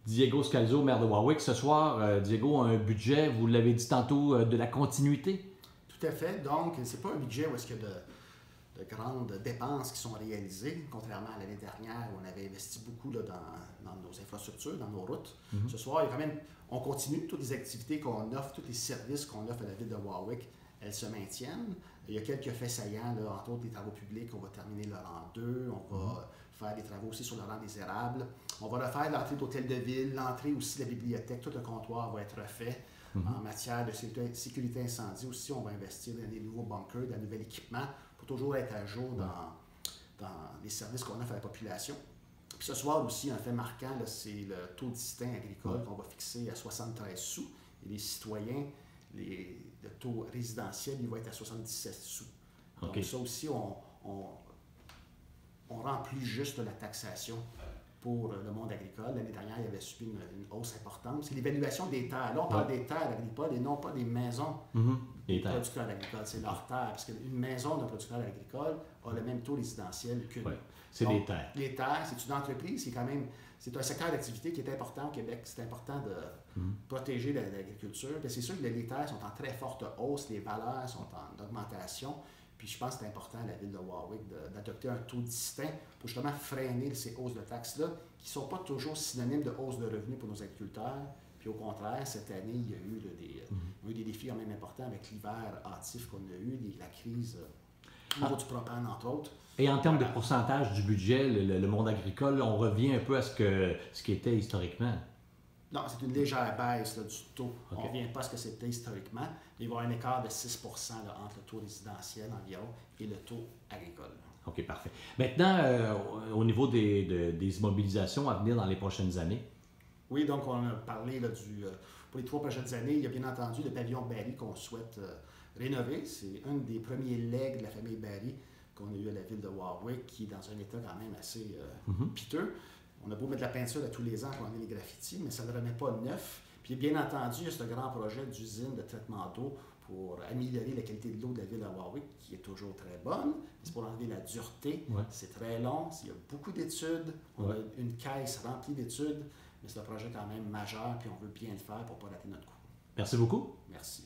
Diego Scalzo, maire de Warwick. Ce soir, Diego a un budget, vous l'avez dit tantôt, de la continuité. Tout à fait. Donc, c'est pas un budget où est-ce qu'il y a de grandes dépenses qui sont réalisées, contrairement à l'année dernière où on avait investi beaucoup là, dans nos infrastructures, dans nos routes. Ce soir, il y a quand même, on continue toutes les activités qu'on offre, tous les services qu'on offre à la ville de Warwick, elles se maintiennent. Il y a quelques faits saillants, là, entre autres les travaux publics. On va terminer le rang 2, on va faire des travaux aussi sur le rang des érables. On va refaire l'entrée d'hôtel de ville, l'entrée aussi de la bibliothèque, tout le comptoir va être refait. En matière de sécurité incendie aussi, on va investir dans des nouveaux bunkers, dans un nouvel équipement pour toujours être à jour dans les services qu'on offre à la population. Puis ce soir aussi, un fait marquant, c'est le taux distinct agricole qu'on va fixer à 73 sous. Et les citoyens, le taux résidentiel, il va être à 77 sous. Donc ça aussi, on rend plus juste la taxation pour le monde agricole. L'année dernière, il avait subi une hausse importante. C'est l'évaluation des terres. Là, on parle des terres agricoles et non pas des maisons des producteurs agricoles. C'est leur terre. Parce qu'une maison d'un producteur agricole a le même taux résidentiel qu'une. C'est des terres. Les terres, c'est une entreprise, c'est un secteur d'activité qui est important au Québec. C'est important de protéger l'agriculture. C'est sûr que les terres sont en très forte hausse, les valeurs sont en augmentation. Puis je pense que c'est important à la ville de Warwick d'adopter un taux distinct pour justement freiner ces hausses de taxes-là, qui ne sont pas toujours synonymes de hausse de revenus pour nos agriculteurs. Puis au contraire, cette année, il y a eu des défis quand même importants avec l'hiver hâtif qu'on a eu, la crise au niveau du propane, entre autres. Et en termes de pourcentage du budget, le monde agricole, on revient un peu à ce qui était historiquement. Non, c'est une légère baisse là, du taux. On ne revient pas à ce que c'était historiquement. Il va y avoir un écart de 6 là, entre le taux résidentiel environ et le taux agricole. OK, parfait. Maintenant, au niveau des immobilisations à venir dans les prochaines années. Oui, donc on a parlé là, pour les 3 prochaines années, il y a bien entendu le pavillon Barry qu'on souhaite rénover. C'est un des premiers legs de la famille Barry qu'on a eu à la ville de Warwick, qui est dans un état quand même assez piteux. On a beau mettre de la peinture à tous les ans pour enlever les graffitis, mais ça ne le remet pas neuf. Puis bien entendu, il y a ce grand projet d'usine de traitement d'eau pour améliorer la qualité de l'eau de la ville de Warwick, qui est toujours très bonne. C'est pour enlever la dureté. C'est très long, il y a beaucoup d'études. On a une caisse remplie d'études, mais c'est un projet quand même majeur, puis on veut bien le faire pour ne pas rater notre coup. Merci beaucoup. Merci.